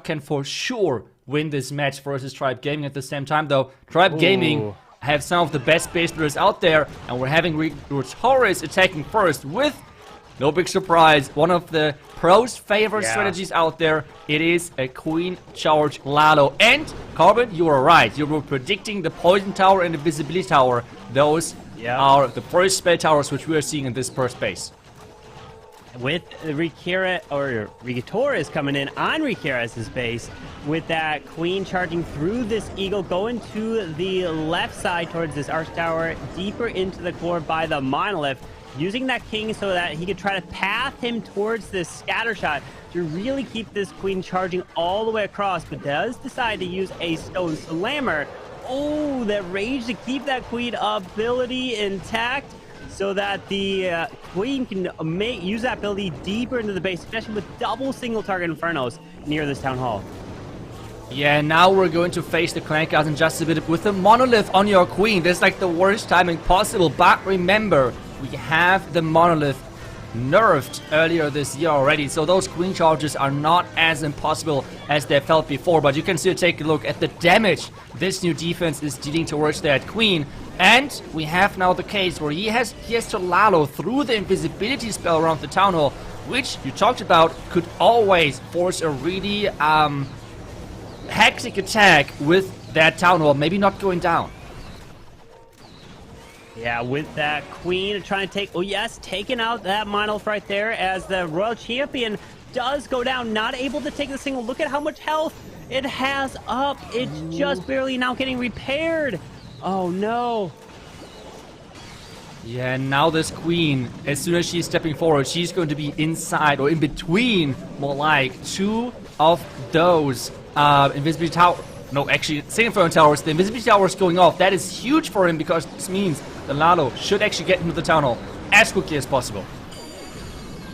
TAICOC can for sure win this match versus Tribe Gaming. At the same time, though, Tribe Gaming have some of the best base builders out there, and we're having Torres attacking first with, no big surprise, one of the pros' favorite strategies out there. It is a Queen Charge Lalo. And, Carbon, you were right. You were predicting the Poison Tower and the Visibility Tower. Those are the first spell towers which we are seeing in this first base. With Rikira, or Rigator is coming in on Rikira's base, with that Queen charging through this Eagle, going to the left side towards this Arch Tower, deeper into the core by the Monolith, using that King so that he could try to path him towards this scatter shot to really keep this Queen charging all the way across, but does decide to use a Stone Slammer. Oh, that rage to keep that Queen ability intact, so that the Queen can use that ability deeper into the base, especially with double single target Infernos near this Town Hall. Yeah, now we're going to face the Clan Guards in just a bit with the Monolith on your Queen. That's like the worst timing possible, but remember, we have the Monolith nerfed earlier this year already, so those Queen charges are not as impossible as they felt before, but you can still take a look at the damage this new defense is dealing towards that Queen. And we have now the case where he has to Lalo through the invisibility spell around the Town Hall, which you talked about could always force a really hectic attack with that Town Hall, maybe not going down. Yeah, with that Queen trying to take, taking out that Monolith right there as the Royal Champion does go down, not able to take the single. Look at how much health it has up. It's just barely now getting repaired. Oh no. Yeah, now this Queen, as soon as she's stepping forward, she's going to be inside or in between, more like, two of those invisibility towers. No, actually, Single Towers. The invisibility tower is going off. That is huge for him because this means the Lalo should actually get into the Town Hall as quickly as possible.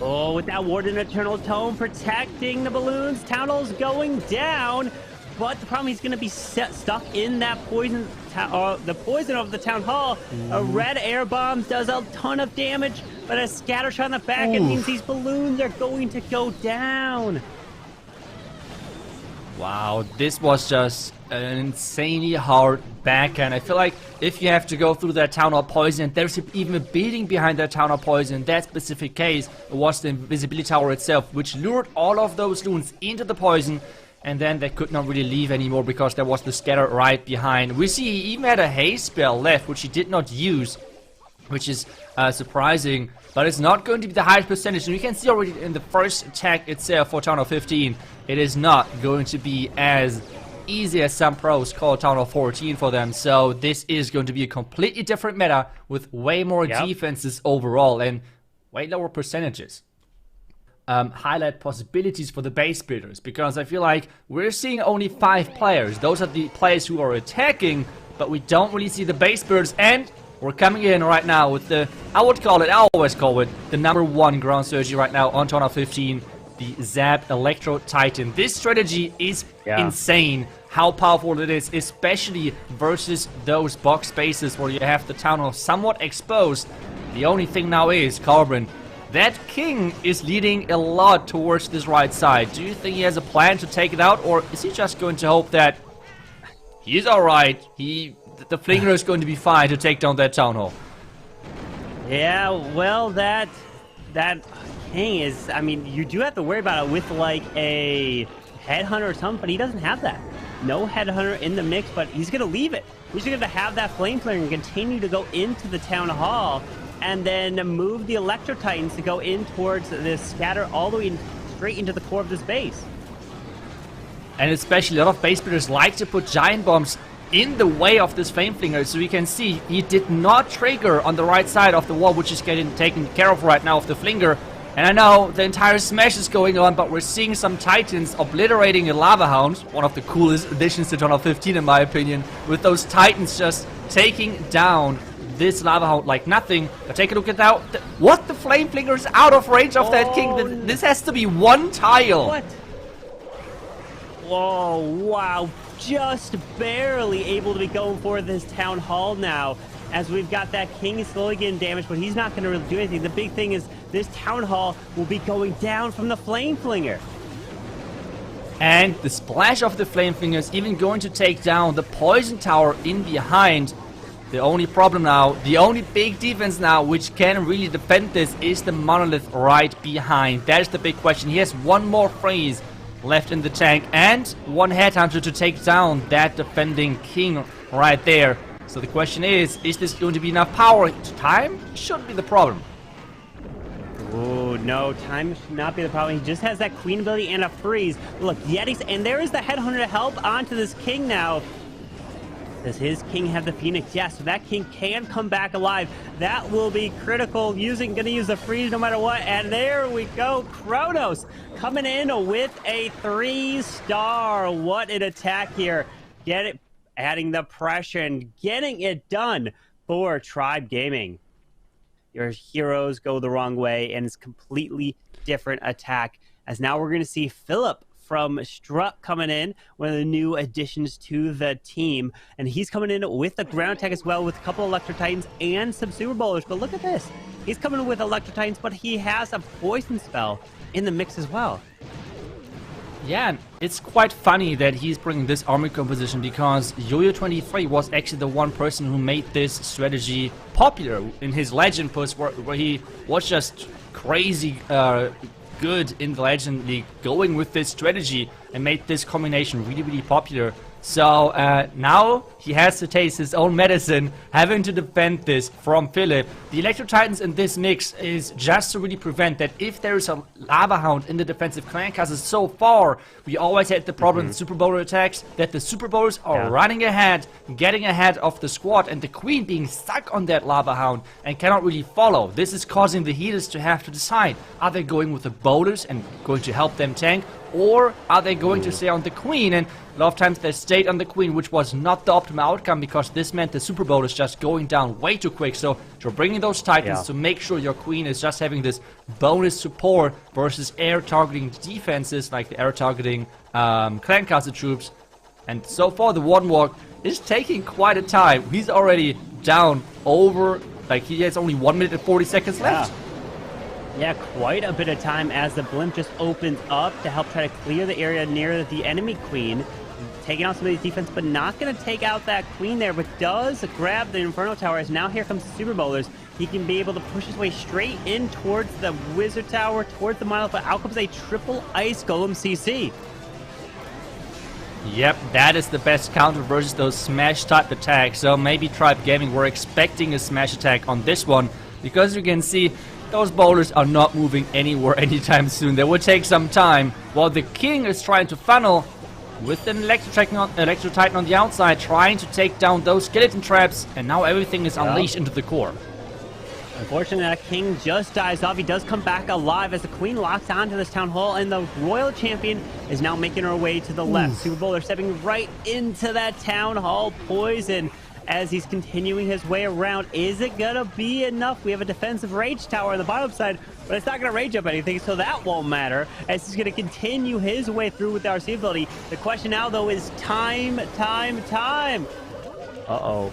Oh, with that Warden Eternal Tome protecting the balloons, Town Hall's going down. But the problem, he's going to be stuck in that poison, the poison of the Town Hall. A red air bomb does a ton of damage, but a scatter shot in the back, it means these balloons are going to go down. Wow, this was just an insanely hard backhand. I feel like if you have to go through that Town Hall poison, there's even a building behind that Town Hall poison. In that specific case, it was the invisibility tower itself, which lured all of those loons into the poison. And then they could not really leave anymore because there was the scatter right behind. We see he even had a haze spell left, which he did not use, which is surprising. But it's not going to be the highest percentage. And we can see already in the first attack itself for Town Hall 15, it is not going to be as easy as some pros call Town Hall 14 for them. So this is going to be a completely different meta with way more defenses overall and way lower percentages. Highlight possibilities for the base builders, because I feel like we're seeing only 5 players. Those are the players who are attacking, but we don't really see the base builders, and we're coming in right now with the, I always call it the #1 ground surgery right now on Town Hall 15, the Zap Electro Titan. This strategy is insane, how powerful it is, especially versus those box spaces where you have the Town Hall somewhat exposed. The only thing now is, Carbon, that King is leading a lot towards this right side. Do you think he has a plan to take it out, or is he just going to hope that he's alright, the Flinger is going to be fine to take down that Town Hall? Yeah, well, that King is, I mean, you do have to worry about it with like a Headhunter or something, but he doesn't have that. No Headhunter in the mix, but he's going to leave it. He's going to have that Flame Flinger and continue to go into the Town Hall, and then move the Electro Titans to go in towards this scatter all the way straight into the core of this base. And especially a lot of base builders like to put giant bombs in the way of this Flame Flinger, so we can see he did not trigger on the right side of the wall, which is getting taken care of right now of the Flinger. And I know the entire smash is going on, but we're seeing some Titans obliterating a Lava Hound, one of the coolest additions to Town Hall 15 in my opinion, with those Titans just taking down this Lava Hound like nothing. But take a look at that. What? The Flame Flinger is out of range of that King. This has to be one tile. What? Whoa, wow. Just barely able to be going for this Town Hall now, as we've got that King slowly getting damaged, but he's not going to really do anything. The big thing is this Town Hall will be going down from the Flame Flinger. And the splash of the Flame Finger is even going to take down the Poison Tower in behind. The only problem now, the only big defense now which can really defend this is the Monolith right behind. That is the big question. He has one more freeze left in the tank and one Headhunter to take down that defending King right there. So the question is this going to be enough power? Time should be the problem. Oh, no, time should not be the problem. He just has that Queen ability and a freeze. Look, Yetis, and there is the Headhunter to help onto this King now. Does his King have the Phoenix? Yes, so that King can come back alive. That will be critical. Gonna use the freeze no matter what. And there we go. Kronos coming in with a 3-star. What an attack here. Get it, adding the pressure and getting it done for Tribe Gaming. Your heroes go the wrong way, and it's completely different attack. As now we're going to see Philip from Strut coming in, one of the new additions to the team. And he's coming in with a ground attack as well, with a couple Electro Titans and some Super Bowlers. But look at this. He's coming in with Electro Titans, but he has a Poison Spell in the mix as well. Yeah, it's quite funny that he's bringing this army composition, because Yo-Yo23 was actually the one person who made this strategy popular in his Legend push, where he was just crazy good in the Legend League, going with this strategy and made this combination really, really popular. So now he has to taste his own medicine, having to defend this from Philip. The Electro Titans in this mix is just to really prevent that if there is a Lava Hound in the defensive clan castle. So far, we always had the problem with Super Bowler attacks, that the Super Bowlers are running ahead, getting ahead of the squad, and the Queen being stuck on that Lava Hound and cannot really follow. This is causing the healers to have to decide, are they going with the Bowlers and going to help them tank, or are they going to stay on the Queen? And a lot of times they stayed on the Queen, which was not the optimal outcome, because this meant the Super Bowl is just going down way too quick. So you're bringing those Titans to make sure your Queen is just having this bonus support versus air targeting defenses, like the air targeting clan castle troops. And so far the Warden Walk is taking quite a time. He's already down over, like he has only 1 minute and 40 seconds left. Yeah, quite a bit of time as the blimp just opens up to help try to clear the area near the enemy Queen. Taking out some of these defense, but not going to take out that Queen there, but does grab the Inferno Tower. As now here comes the Super Bowlers. He can be able to push his way straight in towards the Wizard Tower, towards the Monolith, but out comes a triple Ice Golem CC. Yep, that is the best counter versus those smash type attacks. So maybe Tribe Gaming were expecting a smash attack on this one, because you can see those bowlers are not moving anywhere anytime soon. They will take some time, while the King is trying to funnel with an Electro Titan on the outside, trying to take down those skeleton traps, and now everything is unleashed into the core. Unfortunately, that King just dies off. He does come back alive as the Queen locks onto this Town Hall, and the Royal Champion is now making her way to the left. Super Bowler stepping right into that Town Hall poison as he's continuing his way around. Is it gonna be enough? We have a defensive Rage Tower on the bottom side, but it's not gonna rage up anything, so that won't matter, as he's gonna continue his way through with the RC ability. The question now, though, is time. Uh-oh.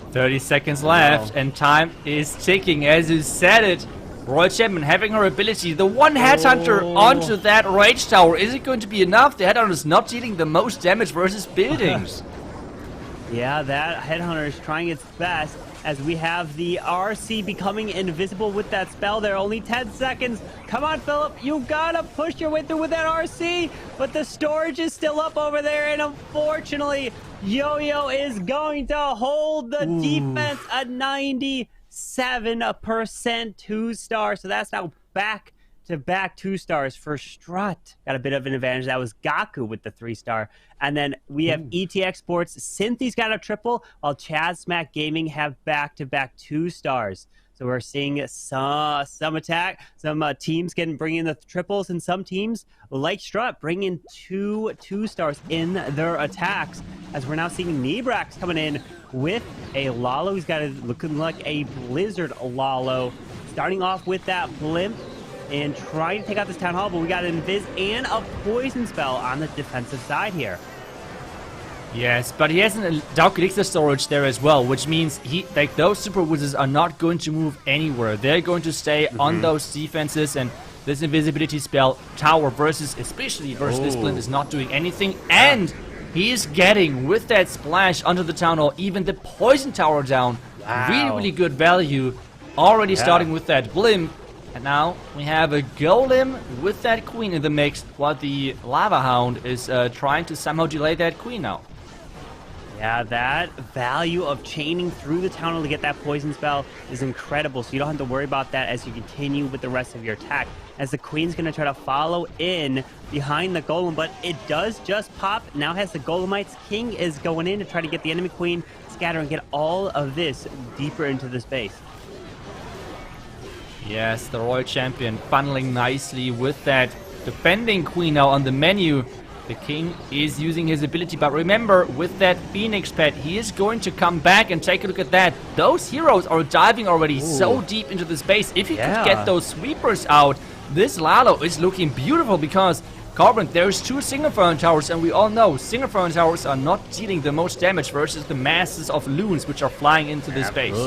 30 seconds left, and time is ticking. As you said it, Royal Champion having her ability, the one Headhunter onto that Rage Tower. Is it going to be enough? The Headhunter is not dealing the most damage versus buildings. Yeah, that Headhunter is trying its best, as we have the RC becoming invisible with that spell. There are only 10 seconds. Come on, Philip, you gotta push your way through with that RC, but the storage is still up over there, and unfortunately, Yo-Yo is going to hold the defense at 97%, 2-star. So that's now back-to-back 2-stars for Strut. Got a bit of an advantage. That was Gaku with the 3-star. And then we have ETX Sports. Cynthi's got a triple, while Chaz Smack Gaming have back-to-back 2-stars. So we're seeing some attack, some teams bringing the triples, and some teams like Strut bringing two 2-stars in their attacks. As we're now seeing Nebrax coming in with a Lalo. He's got looking like a Blizzard Lalo, starting off with that blimp and trying to take out this Town Hall, but we got an Invis and a Poison Spell on the defensive side here. Yes, but he has a Dark Elixir storage there as well, which means those Super Wizards are not going to move anywhere. They're going to stay on those defenses, and this invisibility spell. Tower versus, especially versus this Blink, is not doing anything. And he's getting, with that splash onto the Town Hall, even the Poison Tower down. Really, really good value. Already starting with that Blimp. And now we have a Golem with that Queen in the mix, while the Lava Hound is trying to somehow delay that Queen now. Yeah, that value of chaining through the Town Hall to get that poison spell is incredible, so you don't have to worry about that as you continue with the rest of your attack. As the Queen's going to try to follow in behind the Golem, but it does just pop. Now has the Golemites. King is going in to try to get the enemy Queen, scatter, and get all of this deeper into the space. Yes, the Royal Champion funneling nicely with that defending Queen now on the menu. The King is using his ability, but remember, with that Phoenix pet, he is going to come back and take a look at that. Those heroes are diving already so deep into the space. If you could get those sweepers out, this Lalo is looking beautiful because, Carbon, there's 2 Single Throne Towers, and we all know Single Throne Towers are not dealing the most damage versus the masses of loons which are flying into this space.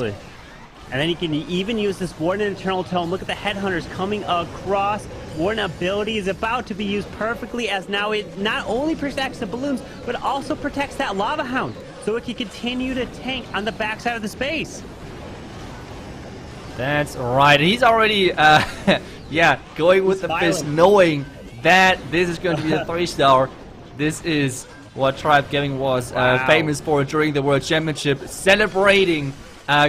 And then you can even use this Warden Eternal Tome. Look at the Headhunters coming across. Warden ability is about to be used perfectly, as now it not only protects the balloons, but also protects that Lava Hound, so it can continue to tank on the backside of the space. That's right. He's already, going with the fist, knowing that this is going to be a 3-star. This is what Tribe Gaming was famous for during the World Championship, celebrating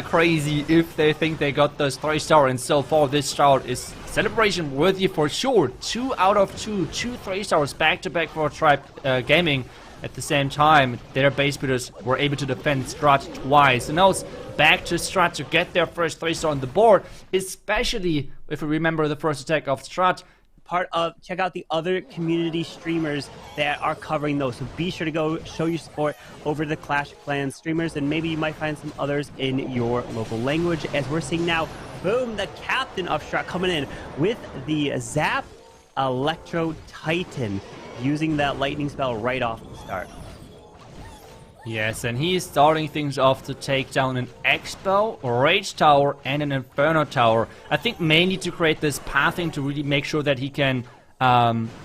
crazy if they think they got those 3-star, and so far this start is celebration worthy for sure. 2 out of 2 3-stars back to back for Tribe Gaming. At the same time, their base builders were able to defend Strut twice, and now it's back to Strut to get their first 3-star on the board, especially if we remember the first attack of Strut. Check out the other community streamers that are covering those, so be sure to go show your support over the Clash of Clans streamers, and maybe you might find some others in your local language, as we're seeing now, boom, the captain of Strut coming in with the Zap Electro Titan, using that lightning spell right off the start. Yes, and he is starting things off to take down an Expo, Rage Tower, and an Inferno Tower. I think mainly to create this pathing to really make sure that he can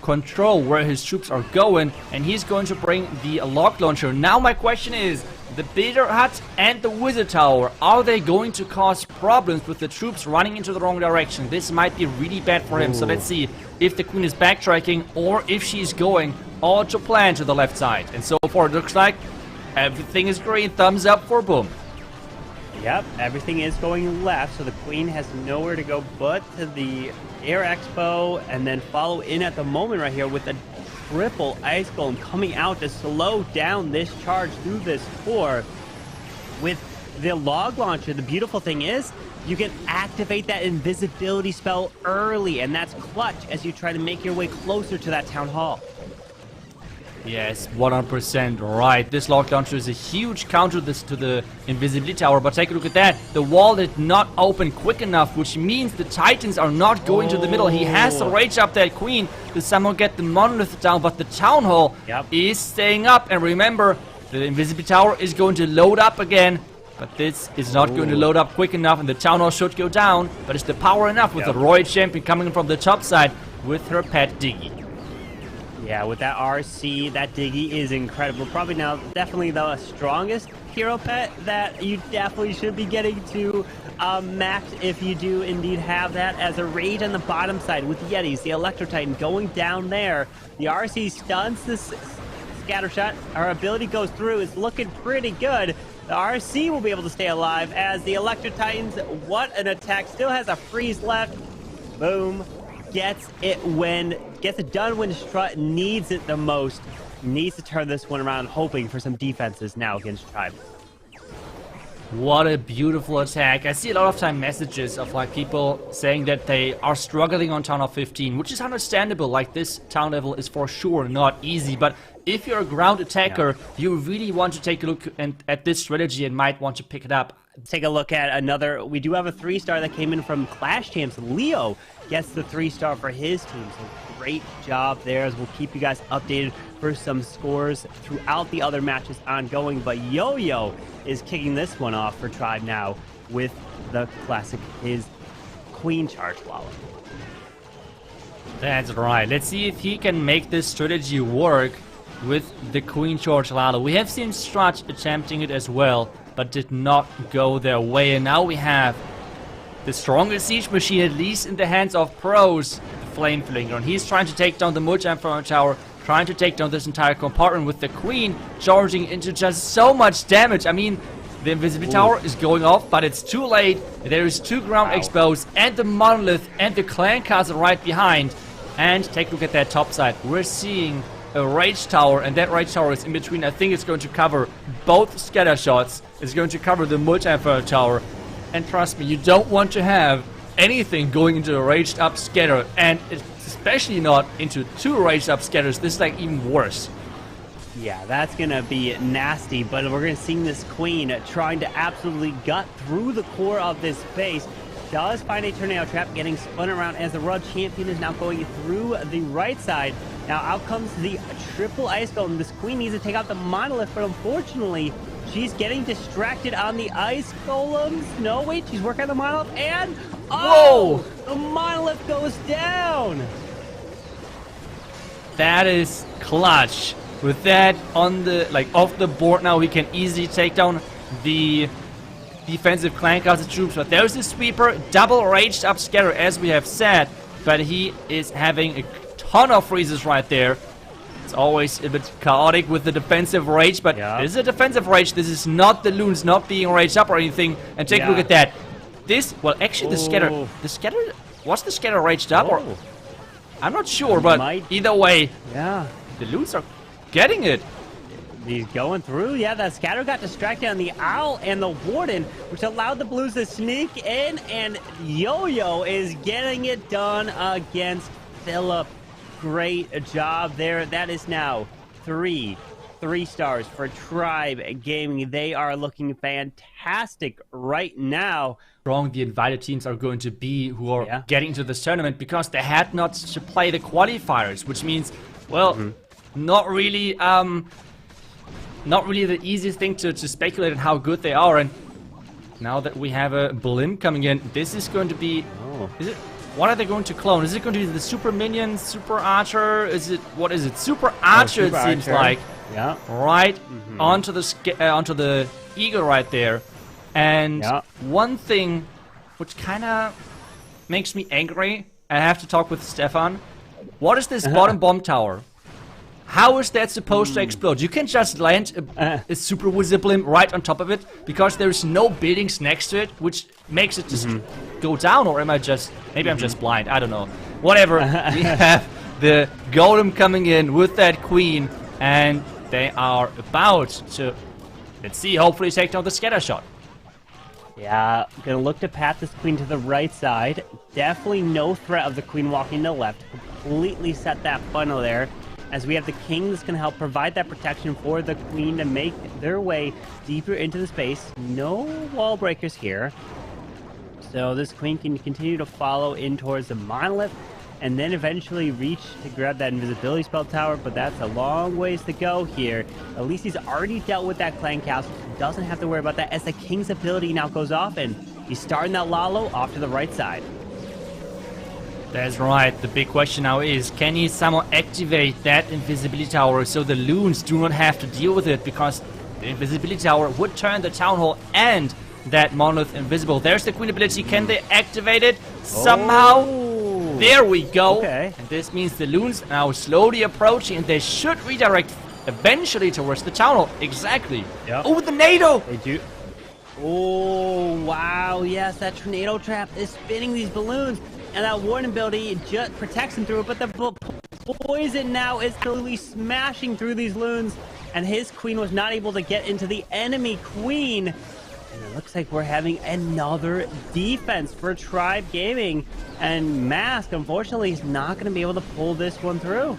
control where his troops are going, and he's going to bring the Lock Launcher. Now my question is, the Builder Hut and the Wizard Tower, are they going to cause problems with the troops running into the wrong direction? This might be really bad for him, so let's see if the Queen is backtracking or if she's going all to plan to the left side. And so far it looks like everything is green. Thumbs up for Boom. Yep, everything is going left, so the Queen has nowhere to go but to the Air Expo, and then follow in at the moment right here with a triple Ice Golem coming out to slow down this charge through this core. With the Log Launcher, the beautiful thing is you can activate that invisibility spell early, and that's clutch as you try to make your way closer to that Town Hall. Yes, 100% right. This Log Launcher is a huge counter to the Invisibility Tower, but take a look at that. The wall did not open quick enough, which means the Titans are not going to the middle. He has to rage up that Queen to somehow get the Monolith down, but the Town Hall is staying up. And remember, the Invisibility Tower is going to load up again, but this is not going to load up quick enough, and the Town Hall should go down. But is the power enough with the Royal Champion coming from the top side with her pet Diggy? Yeah, with that RC, that Diggy is incredible. Probably now definitely the strongest hero pet that you definitely should be getting to max if you do indeed have that. As a Rage on the bottom side with Yetis, the Electro Titan going down there. The RC stuns this scatter shot. Our ability goes through. It's looking pretty good. The RC will be able to stay alive as the Electro Titans, what an attack, still has a freeze left. Boom. Gets it done when Strut needs it the most. Needs to turn this one around, hoping for some defenses now against Tribe. What a beautiful attack. I see a lot of time messages of like people saying that they are struggling on Town Hall 15, which is understandable. Like, this town level is for sure not easy, but if you're a ground attacker, you really want to take a look at this strategy and might want to pick it up. Take a look at another. We do have a 3-star that came in from Clash Champs. Leo gets the 3-star for his team. So great job there, as we'll keep you guys updated for some scores throughout the other matches ongoing. But Yo-Yo is kicking this one off for Tribe now with the classic, his Queen Charge Wallet. That's right. Let's see if he can make this strategy work with the Queen Charge Lalo. We have seen Strut attempting it as well, but did not go their way. And now we have the strongest siege machine, at least in the hands of pros, the Flame Flinger. And he's trying to take down the Multi-Inferno Tower, trying to take down this entire compartment with the Queen charging into just so much damage. I mean, the Invisibility Tower is going off, but it's too late. There is 2 ground exposed, and the Monolith and the Clan Castle right behind. And take a look at that top side. We're seeing a Rage Tower, and that Rage Tower is in between. I think it's going to cover both scatter shots. It's going to cover the Multi-Inferno Tower. And trust me, you don't want to have anything going into a Raged Up Scatter, and especially not into 2 Raged Up Scatters. This is like even worse. Yeah, that's gonna be nasty, but we're gonna see this Queen trying to absolutely gut through the core of this base. Does find a tornado trap, getting spun around as the World Champion is now going through the right side. Now out comes the triple Ice Golem. This Queen needs to take out the Monolith, but unfortunately, she's getting distracted on the Ice Golems. No, wait, she's working on the Monolith, and oh, the Monolith goes down. That is clutch. With that on the off the board now, we can easily take down the defensive Clan Castle troops. But there's the sweeper, double Raged Up Scatter as we have said, but he is having a ton of freezes right there. It's always a bit chaotic with the defensive rage, but this is a defensive rage. This is not the loons not being raged up or anything. And take a look at that. This, well, actually the scatter, was the scatter raged up or? I'm not sure, but either way, the loons are getting it. He's going through. Yeah, that scatter got distracted on the Owl and the Warden, which allowed the Blues to sneak in, and Yo-Yo is getting it done against Philip. Great job there. That is now 3 stars for Tribe Gaming. They are looking fantastic right now. Strong the invited teams are going to be who are getting into this tournament, because they had not to play the qualifiers, which means, well, not really the easiest thing to speculate on how good they are. And now that we have a blimp coming in, this is going to be what are they going to clone? Is it going to be the super minion, super archer? What is it? Super archer, it seems like. Yeah. Right onto the eagle right there. And one thing which kind of makes me angry, I have to talk with Stefan. What is this bottom bomb tower? How is that supposed to explode? You can just land a super wizard blimp right on top of it, because there's no buildings next to it, which makes it just go down. Or am I just, maybe I'm just blind, I don't know. Whatever, we have the golem coming in with that queen, and they are about to, let's see, hopefully take down the scatter shot. Yeah, gonna look to pat this queen to the right side. Definitely no threat of the queen walking to the left. Completely set that funnel there, as we have the king that's going to help provide that protection for the queen to make their way deeper into the space. No wall breakers here. So this queen can continue to follow in towards the Monolith, and then eventually reach to grab that invisibility spell tower, but that's a long ways to go here. At least he's already dealt with that clan castle, so doesn't have to worry about that, as the king's ability now goes off, and he's starting that Lalo off to the right side. That's right. The big question now is, can he somehow activate that invisibility tower so the loons do not have to deal with it, because the invisibility tower would turn the town hall and that monolith invisible. There's the queen ability. Can they activate it somehow? There we go. Okay. And this means the loons now slowly approaching, and they should redirect eventually towards the town hall. Exactly. Yep. Oh, the NATO! They do. Oh, wow. Yes, that tornado trap is spinning these balloons. And that warden ability just protects him through it, but the poison now is totally smashing through these loons, and his queen was not able to get into the enemy queen. And it looks like we're having another defense for Tribe Gaming, and Mask, unfortunately, is not going to be able to pull this one through.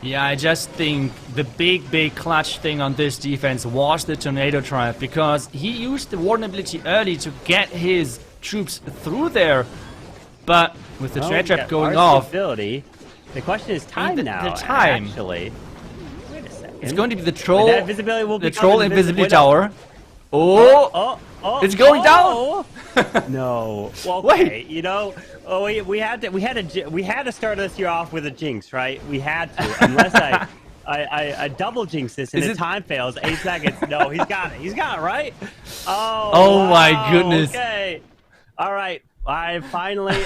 Yeah, I just think the big clutch thing on this defense was the tornado trap, because he used the warden ability early to get his troops through there, but with the tornado trap going off, the question is time now. The time, actually. Wait a second. It's going to be the troll. That visibility will be the troll invisibility tower. Oh, it's going down. No. Well, Wait. okay, you know, we had to start this year off with a jinx, right? We had to, unless I double jinx this and the time fails 8 seconds. No, he's got it. He's got it, right? Oh wow, my goodness. Okay. All right. I finally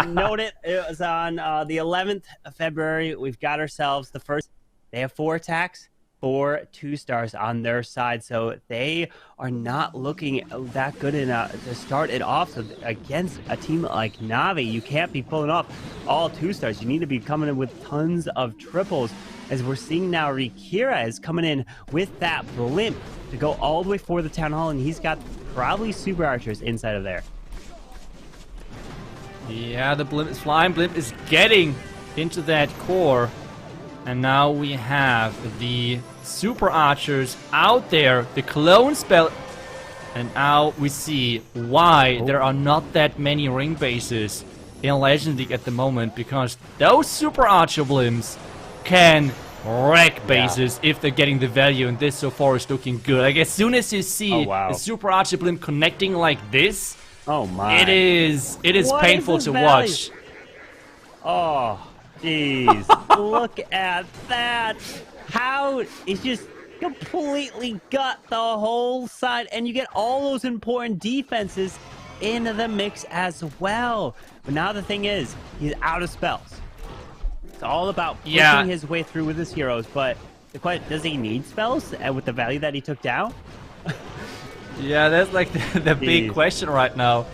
noted it was on the 11th of February. We've got ourselves the first. They have 4 attacks. 4 2-stars on their side, so they are not looking that good to start it off. So against a team like Navi, you can't be pulling off all 2-stars. You need to be coming in with tons of triples. As we're seeing now, Rikira is coming in with that blimp to go all the way for the town hall, and he's got probably super archers inside of there. Yeah, the blimp is flying. Blimp is getting into that core. And now we have the super archers out there, the clone spell. And now we see why there are not that many ring bases in Legend League at the moment, because those super archer blimps can wreck bases if they're getting the value, and this so far is looking good. Like as soon as you see the super archer blimp connecting like this, oh my, it is painful to watch. Oh. Jeez, look at that. How it's just completely gut the whole side, and you get all those important defenses into the mix as well. But now the thing is, he's out of spells. It's all about pushing his way through with his heroes, but the question, does he need spells with the value that he took down? Yeah, that's like the big question right now.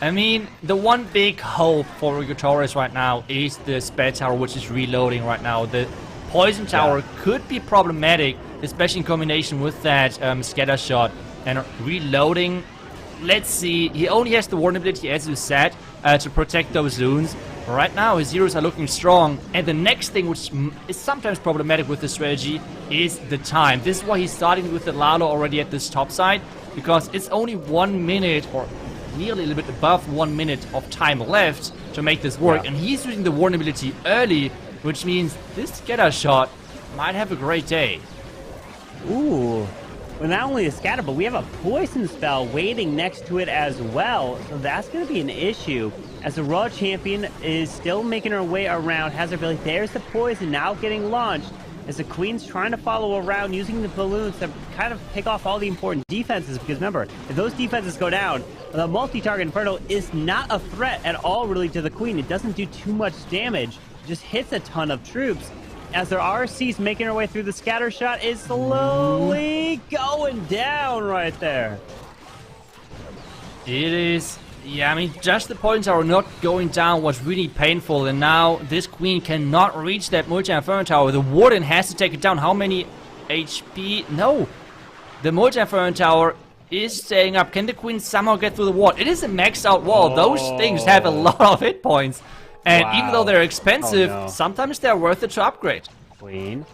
I mean, the one big hope for Rigotaurus right now is the Spell Tower, which is reloading right now. The Poison Tower could be problematic, especially in combination with that Scatter Shot. And reloading, let's see, he only has the vulnerability, as you said, to protect those zones. Right now, his heroes are looking strong. And the next thing, which is sometimes problematic with the strategy, is the time. This is why he's starting with the Lalo already at this top side, because it's only 1 minute, or nearly a little bit above 1 minute of time left to make this work, and he's using the vulnerability early, which means this Scatter Shot might have a great day. Ooh, well, not only a scatter, but we have a poison spell waiting next to it as well, so that's going to be an issue. As the Raw Champion is still making her way around, has her ability. There's the poison now getting launched, as the Queen's trying to follow around using the balloons to kind of pick off all the important defenses, because remember, if those defenses go down, the multi-target Inferno is not a threat at all really to the Queen. It doesn't do too much damage, it just hits a ton of troops. As their RC's making her way through, the Scatter Shot is slowly going down right there. It is. Yeah, I mean, just the points are not going down was really painful, and now this Queen cannot reach that multi-inferno tower. The Warden has to take it down. How many HP? No. The multi-inferno tower is staying up. Can the Queen somehow get through the wall? It is a maxed out wall. Those things have a lot of hit points. And even though they're expensive, sometimes they're worth it to upgrade. Queen.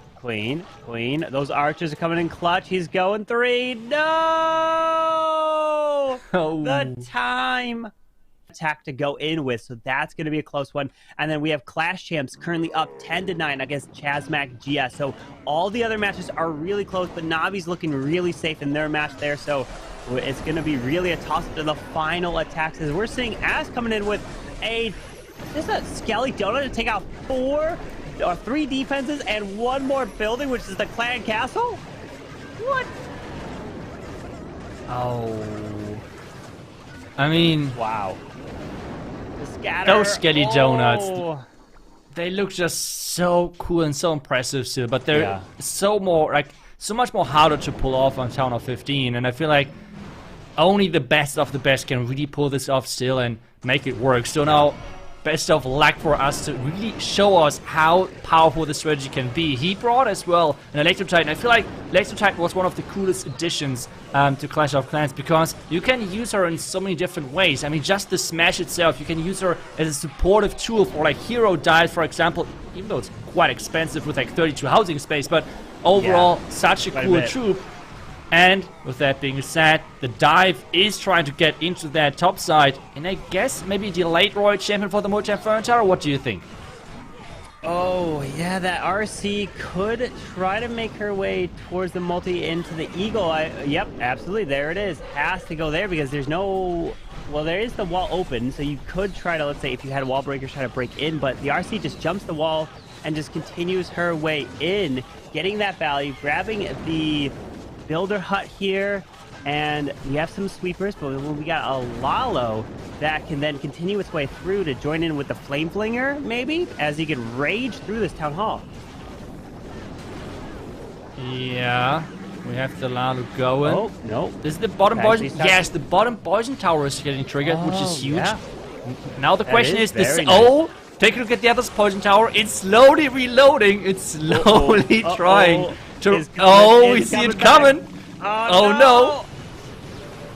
Those archers are coming in clutch. He's going 3. No! The time attack to go in with, so that's going to be a close one. And then we have Clash Champs currently up 10-9 against Chazmac GS. So all the other matches are really close, but Navi's looking really safe in their match there. So it's going to be really a toss-up to the final attacks, as we're seeing Ash coming in with just a Skelly Donut to take out 3 defenses and 1 more building, which is the Clan Castle. What? Oh. I mean, wow. The scatter. Those Skelly Donuts, they look just so cool and so impressive still, but they're so much more harder to pull off on Town of 15, and I feel like only the best of the best can really pull this off still and make it work. So now, best of luck for us to really show us how powerful the strategy can be. He brought as well an Electro Titan. I feel like Electro Titan was one of the coolest additions to Clash of Clans, because you can use her in so many different ways. I mean, just the smash itself, you can use her as a supportive tool for like hero dives, for example, even though it's quite expensive with like 32 housing space, but overall such a cool troop. And with that being said, the dive is trying to get into that top side, and I guess maybe delayed Royal Champion for the multi-inferno tower. What do you think? Oh, yeah, that RC could try to make her way towards the multi into the Eagle. Yep, absolutely. There it is. Has to go there because there's no... Well, there is the wall open, so you could try to, let's say, if you had wall breakers, try to break in, but the RC just jumps the wall and just continues her way in, getting that value, grabbing the builder hut here, and we have some sweepers, but we got a Lalo that can then continue its way through to join in with the Flame Flinger, maybe, as he could rage through this town hall. Yeah, we have the Lalo going. Oh, no. This is the bottom poison. Yes, the bottom poison tower is getting triggered, which is huge. Yeah. Now the question is very this. nice. Oh, take a look at the other poison tower. It's slowly reloading. It's slowly trying to. Oh, we see it coming. Oh no.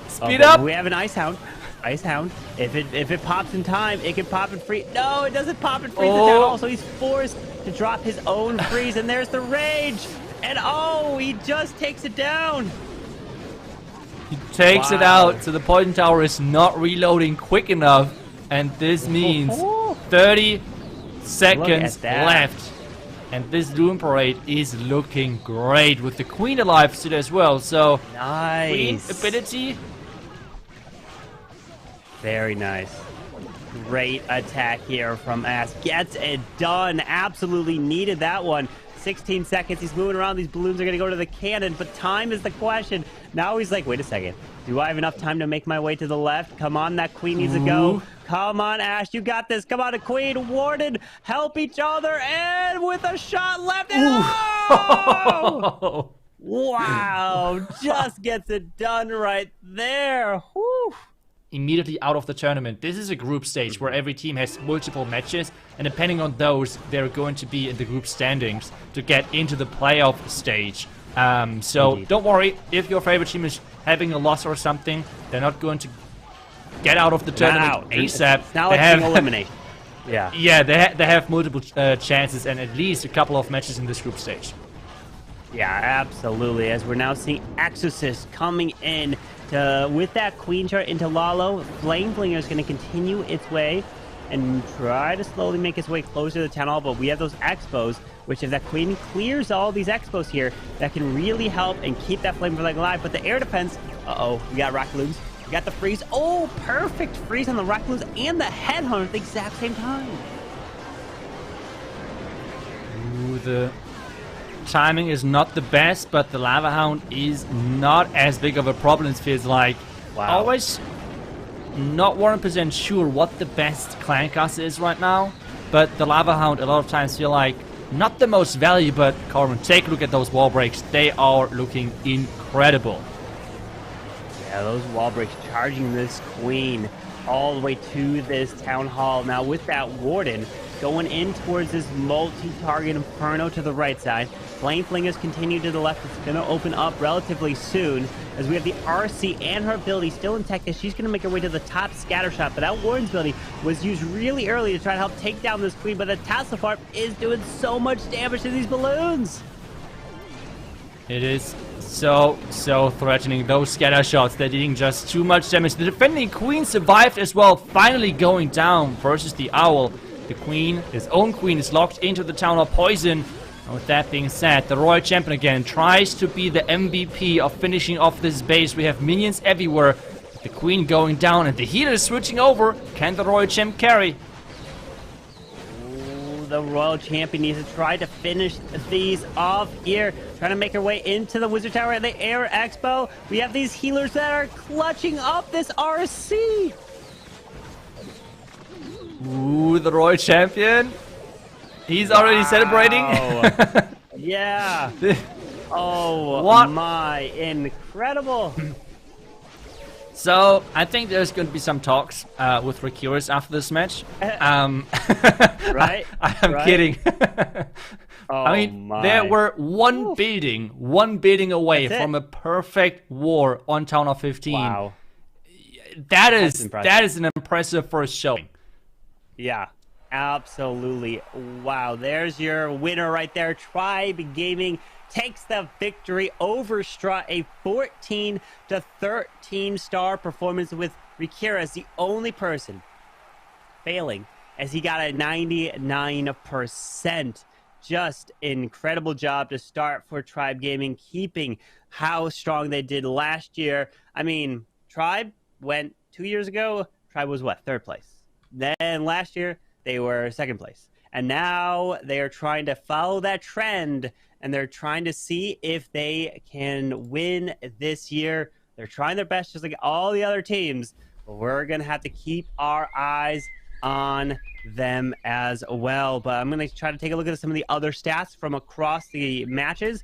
Speed up. We have an Ice Hound. Ice Hound. If it pops in time, it can pop and freeze. No, it doesn't pop and freeze the town hall, so he's forced to drop his own freeze, and there's the rage. And oh, he just takes it down. He takes it out, so the poison tower is not reloading quick enough, and this means 30 seconds left. And this Loom Parade is looking great with the Queen alive still as well. So nice Queen ability. Very nice. Great attack here from Ass. Gets it done. Absolutely needed that one. 16 seconds. He's moving around. These balloons are going to go to the cannon, but time is the question. Now he's like, wait a second. Do I have enough time to make my way to the left? Come on, that Queen needs to go. Come on, Ash. You got this. Come on, Queen. Warden. Help each other. And with a shot left. And oh! Wow. Just gets it done right there. Whew. Immediately out of the tournament. This is a group stage where every team has multiple matches, and depending on those, they're going to be in the group standings to get into the playoff stage. So don't worry if your favorite team is having a loss or something. They're not going to get out of the tournament ASAP. It's not like being eliminated. Yeah. Yeah, they have multiple chances and at least a couple of matches in this group stage. Yeah, absolutely. As we're now seeing Exorcist coming in with that Queen chart into Lalo. Flame Flinger is going to continue its way and try to slowly make its way closer to the town hall, but we have those Expos, which if that Queen clears all these Expos here, that can really help and keep that Flame Flinger alive. But the air defense, we got Rock Balloons, we got the freeze. Oh, perfect freeze on the Rock Balloons and the Headhunter at the exact same time. Ooh, the timing is not the best, but the Lava Hound is not as big of a problem, it feels like. Wow. Always not 100% sure what the best clan cast is right now, but the Lava Hound a lot of times feel like not the most value, but Corbin, take a look at those wall breaks. They are looking incredible. Yeah, those wall breaks charging this Queen all the way to this town hall. Now with that Warden going in towards this multi-target Inferno to the right side. Flame Flingers continue to the left. It's going to open up relatively soon as we have the RC and her ability still intact as she's going to make her way to the top scatter shot. But that Warden's ability was used really early to try to help take down this Queen, but the Tasselfarp is doing so much damage to these balloons. It is so threatening. Those scatter shots, they're doing just too much damage. The defending Queen survived as well, finally going down versus the Owl. The Queen, his own Queen, is locked into the Town of Poison. And with that being said, the Royal Champion again tries to be the MVP of finishing off this base. We have minions everywhere. The Queen going down and the healer is switching over. Can the Royal Champ carry? The Royal Champion needs to try to finish these off here. Trying to make her way into the Wizard Tower and the Air Expo. We have these healers that are clutching up this RC. Ooh, the Royal Champion. He's already celebrating. Yeah. Oh, what? My. Incredible. So, I think there's going to be some talks with Rikiris after this match. Right? I'm kidding. I mean, there were one building away from a perfect war on Town of 15. Wow. That is an impressive first showing. Yeah, absolutely. Wow, there's your winner right there. Tribe Gaming takes the victory over Strut, a 14 to 13 star performance with Rikira as the only person failing as he got a 99%. Just incredible job to start for Tribe Gaming, keeping how strong they did last year. I mean, Tribe went 2 years ago. Tribe was what, 3rd place? Then last year they were 2nd place. And now they are trying to follow that trend, and they're trying to see if they can win this year. They're trying their best, just like all the other teams, but we're going to have to keep our eyes on them as well. But I'm going to try to take a look at some of the other stats from across the matches.